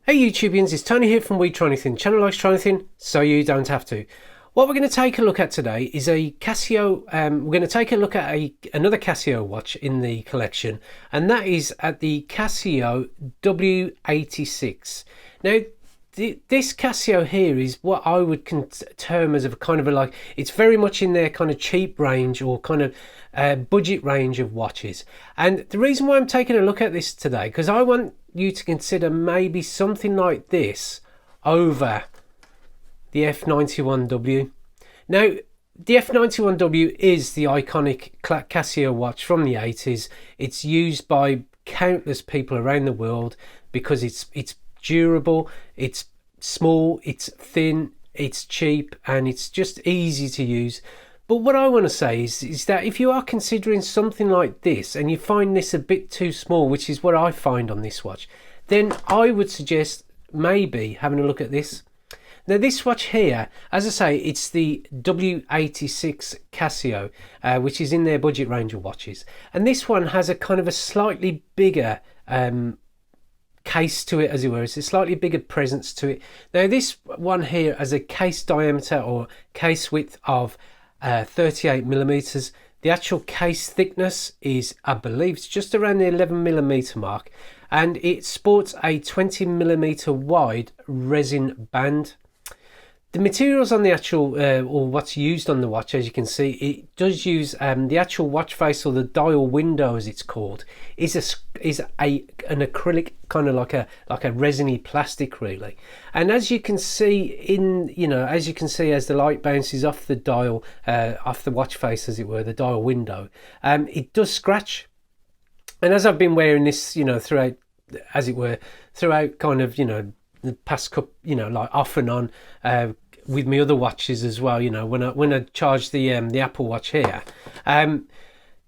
Hey Youtubians, it's Tony here from We Try Anything. Channel likes try anything, so you don't have to. What we're going to take a look at today is a Casio. We're going to take a look at another Casio watch in the collection, and that is at the Casio W-86. Now, this Casio here is what I would term as a kind of like, it's very much in their kind of cheap range or kind of budget range of watches. And the reason why I'm taking a look at this today, because I want you to consider maybe something like this over the F-91W. Now, the F-91W is the iconic Casio watch from the 80s. It's used by countless people around the world because it's durable, it's small, it's thin, it's cheap, and it's just easy to use. But what I want to say is that if you are considering something like this and you find this a bit too small, which is what I find on this watch, then I would suggest maybe having a look at this. Now, this watch here, as I say, it's the W86 Casio, which is in their budget range of watches. And this one has a kind of a slightly bigger case to it, as it were. It's a slightly bigger presence to it. Now, this one here has a case diameter or case width of 38 millimeters. The actual case thickness is, I believe, it's just around the 11 millimeter mark, and it sports a 20 millimeter wide resin band. The materials on the actual, or what's used on the watch, as you can see, it does use the actual watch face, or the dial window as it's called, is an acrylic, kind of like a resiny plastic, really. And as you can see as the light bounces off the dial, off the watch face, as it were, the dial window, it does scratch. And as I've been wearing this, throughout, as it were, throughout kind of, the past couple, like off and on, with my other watches as well, when I charge the Apple Watch here,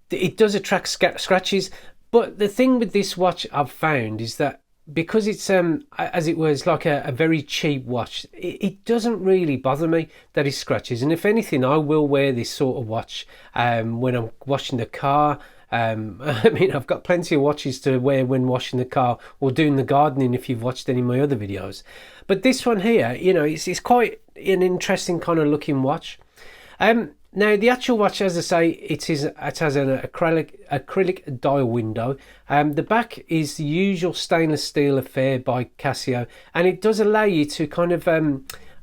it does attract scratches. But the thing with this watch I've found is that because it's as it was like a very cheap watch, it doesn't really bother me that it scratches. And if anything, I will wear this sort of watch when I'm washing the car. I mean, I've got plenty of watches to wear when washing the car or doing the gardening, if you've watched any of my other videos. But this one here, it's quite an interesting kind of looking watch. Now, the actual watch, as I say, it has an acrylic dial window. The back is the usual stainless steel affair by Casio, and it does allow you to kind of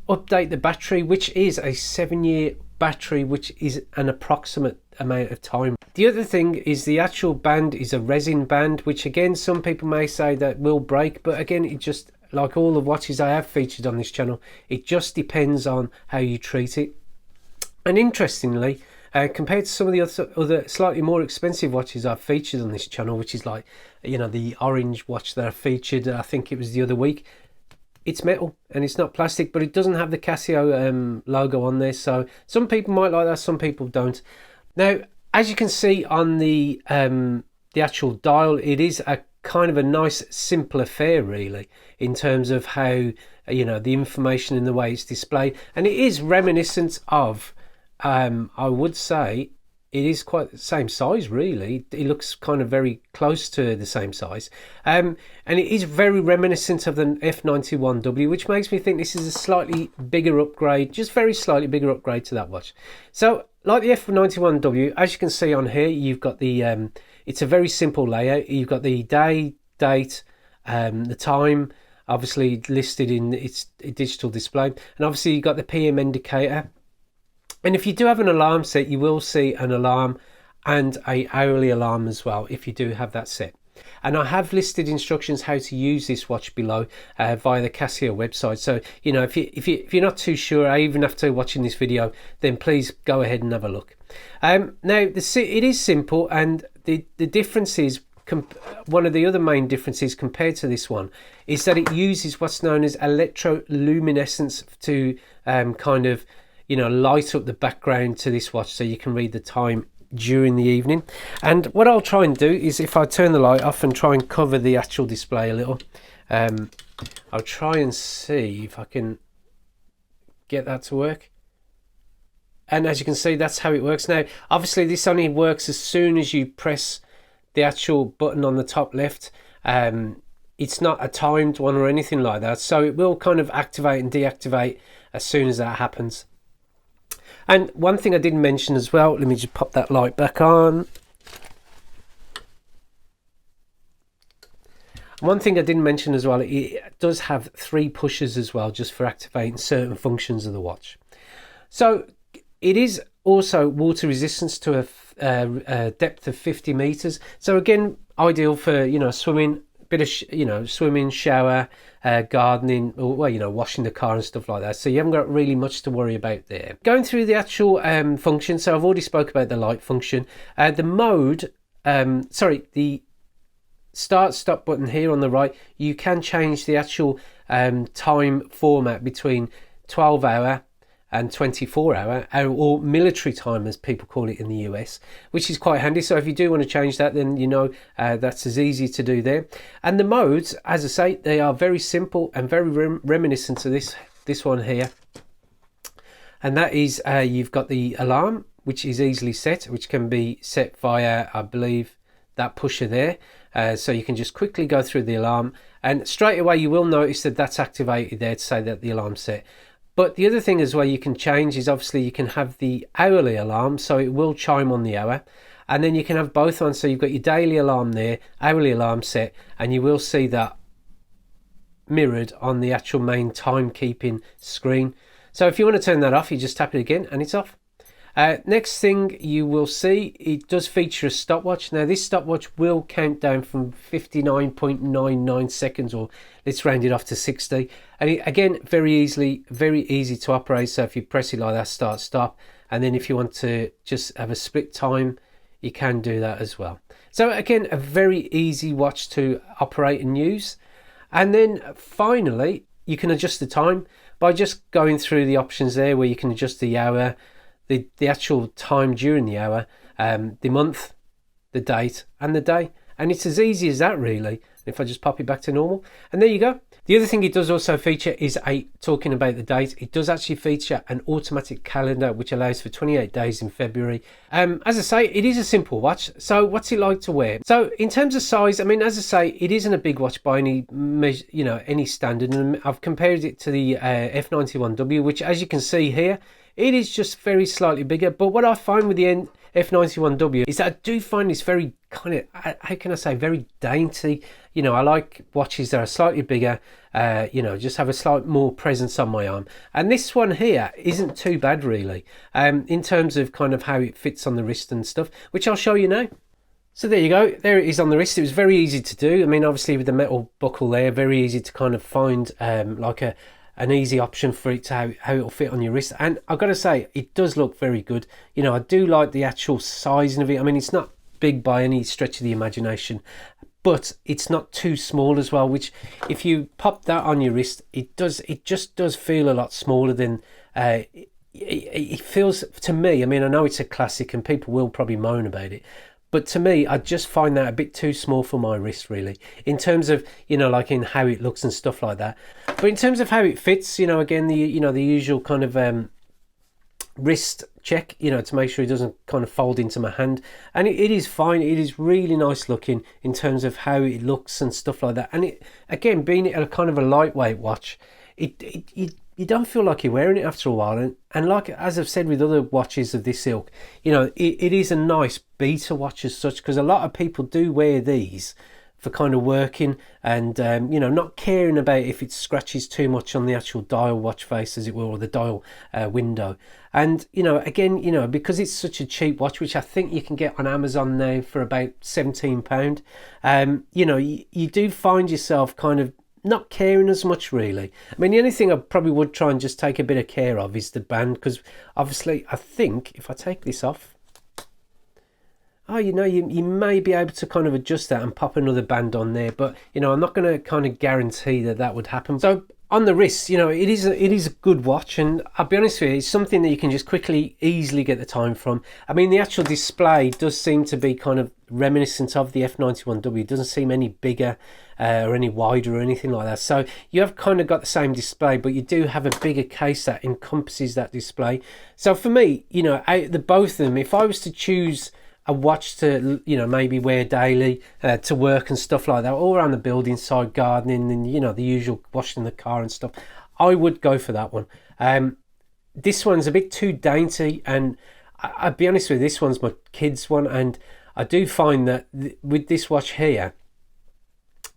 update the battery, which is a 7-year battery, which is an approximate amount of time. The other thing is the actual band is a resin band, which again, some people may say that will break, but again, it just, like all the watches I have featured on this channel, it just depends on how you treat it. And interestingly, compared to some of the other slightly more expensive watches I've featured on this channel, which is like, the orange watch that I featured, I think it was the other week, it's metal and it's not plastic, but it doesn't have the Casio logo on there. So some people might like that, some people don't. Now, as you can see on the actual dial, it is a kind of a nice simple affair, really, in terms of how the information and the way it's displayed, and it is reminiscent of I would say it is quite the same size, really. It looks kind of very close to the same size, and it is very reminiscent of the F-91W, which makes me think this is a slightly bigger upgrade, just very slightly bigger upgrade to that watch. So like the F-91W, as you can see on here, you've got the it's a very simple layout. You've got the day, date, the time, obviously listed in its digital display, and obviously you've got the PM indicator. And if you do have an alarm set, you will see an alarm and an hourly alarm as well, if you do have that set. And I have listed instructions how to use this watch below via the Casio website. So, if you're not too sure, even after watching this video, then please go ahead and have a look. Now, it is simple, and the difference is, one of the other main differences compared to this one, is that it uses what's known as electroluminescence to kind of light up the background to this watch, so you can read the time during the evening. And what I'll try and do is, if I turn the light off and try and cover the actual display a little, I'll try and see if I can get that to work. And as you can see, that's how it works. Now, obviously this only works as soon as you press the actual button on the top left. it's not a timed one or anything like that, so it will kind of activate and deactivate as soon as that happens. And one thing I didn't mention as well, let me just pop that light back on. One thing I didn't mention as well, it does have 3 pushes as well, just for activating certain functions of the watch. So it is also water resistance to a depth of 50 meters. So again, ideal for, you know, swimming, bit of, you know, swimming, shower, gardening, or, well, you know, washing the car and stuff like that. So you haven't got really much to worry about there. Going through the actual function. So I've already spoke about the light function. The mode, the start stop button here on the right, you can change the actual time format between 12-hour and 24-hour, or military time as people call it in the US, which is quite handy. So if you do want to change that, then you know that's as easy to do there. And the modes, as I say, they are very simple and very reminiscent to this one here, and that is you've got the alarm, which is easily set, which can be set via, I believe, that pusher there. So you can just quickly go through the alarm, and straight away you will notice that that's activated there to say that the alarm's set. But the other thing as well you can change is, obviously, you can have the hourly alarm, so it will chime on the hour, and then you can have both on. So you've got your daily alarm there, hourly alarm set, and you will see that mirrored on the actual main timekeeping screen. So if you want to turn that off, you just tap it again and it's off. Next thing you will see, it does feature a stopwatch. Now this stopwatch will count down from 59.99 seconds, or let's round it off to 60. And it, again, very easy to operate. So if you press it like that, start, stop. And then if you want to just have a split time, you can do that as well. So again, a very easy watch to operate and use. And then finally, you can adjust the time by just going through the options there, where you can adjust the hour, the actual time during the hour, the month, the date and the day, and it's as easy as that really. If I just pop it back to normal, and there you go. The other thing it does also feature is talking about the date, it does actually feature an automatic calendar which allows for 28 days in February. As I say, it is a simple watch. So what's it like to wear? So in terms of size, I mean, as I say, it isn't a big watch by any measure, you know, any standard, and I've compared it to the F-91W, which, as you can see here, it is just very slightly bigger. But what I find with the F-91W is that I do find this very kind of, how can I say, very dainty. You know, I like watches that are slightly bigger, you know, just have a slight more presence on my arm. And this one here isn't too bad really, in terms of kind of how it fits on the wrist and stuff, which I'll show you now. So there you go, there it is on the wrist. It was very easy to do. I mean, obviously with the metal buckle there, very easy to kind of find like an easy option for it to how it'll fit on your wrist. And I've got to say, it does look very good. You know, I do like the actual sizing of it. I mean, it's not big by any stretch of the imagination, but it's not too small as well, which if you pop that on your wrist, it just does feel a lot smaller than it feels to me. I mean, I know it's a classic and people will probably moan about it, but to me, I just find that a bit too small for my wrist, really, in terms of, you know, like in how it looks and stuff like that. But in terms of how it fits, you know, again, the usual kind of wrist check, you know, to make sure it doesn't kind of fold into my hand. And it is fine. It is really nice looking in terms of how it looks and stuff like that. And it, again, being a kind of a lightweight watch, you don't feel like you're wearing it after a while. And like, as I've said with other watches of this ilk, you know, it is a nice beta watch as such, because a lot of people do wear these for kind of working and, you know, not caring about if it scratches too much on the actual dial watch face, as it were, or the dial window. And, you know, again, you know, because it's such a cheap watch, which I think you can get on Amazon now for about £17, you know, you do find yourself kind of not caring as much really. I mean, the only thing I probably would try and just take a bit of care of is the band, because obviously I think if I take this off, oh, you know, you may be able to kind of adjust that and pop another band on there, but, you know, I'm not going to kind of guarantee that would happen. So on the wrist, you know, it is a good watch, and I'll be honest with you, it's something that you can just easily get the time from. I mean, the actual display does seem to be kind of reminiscent of the F-91W. It doesn't seem any bigger or any wider or anything like that. So you have kind of got the same display, but you do have a bigger case that encompasses that display. So for me, you know, out of the both of them, if I was to choose a watch to, you know, maybe wear daily to work and stuff like that, or on the building side, gardening, and, you know, the usual washing the car and stuff, I would go for that one. This one's a bit too dainty, and I'll be honest with you, this one's my kids' one, and I do find that with this watch here,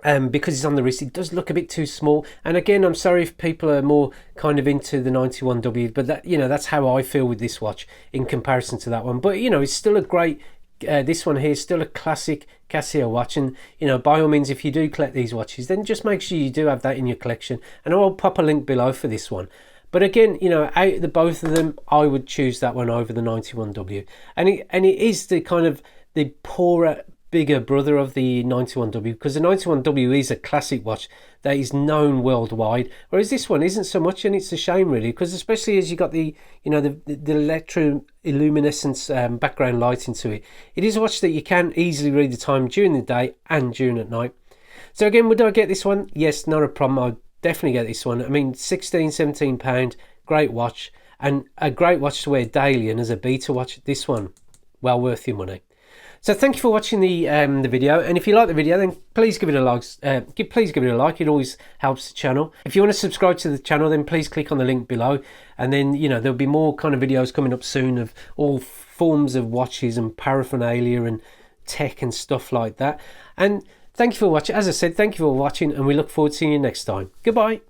because it's on the wrist, it does look a bit too small. And again, I'm sorry if people are more kind of into the 91W, but that, you know, that's how I feel with this watch in comparison to that one. But, you know, it's still a great, this one here is still a classic Casio watch, and, you know, by all means, if you do collect these watches, then just make sure you do have that in your collection, and I'll pop a link below for this one. But again, you know, out of the both of them, I would choose that one over the 91W, and it is the kind of the poorer, bigger brother of the 91W, because the 91W is a classic watch that is known worldwide, whereas this one isn't so much, and it's a shame really, because especially as you got the, you know, the electroluminescence background light into it, it is a watch that you can easily read the time during the day and during at night. So again, would I get this one? Yes, not a problem. I'd definitely get this one. I mean, £16-17, great watch, and a great watch to wear daily, and as a beta watch, this one well worth your money. So thank you for watching the video, and if you like the video, then please give it a like. Please give it a like. It always helps the channel. If you want to subscribe to the channel, then please click on the link below, and then, you know, there'll be more kind of videos coming up soon of all forms of watches and paraphernalia and tech and stuff like that. And thank you for watching. As I said, thank you for watching, and we look forward to seeing you next time. Goodbye.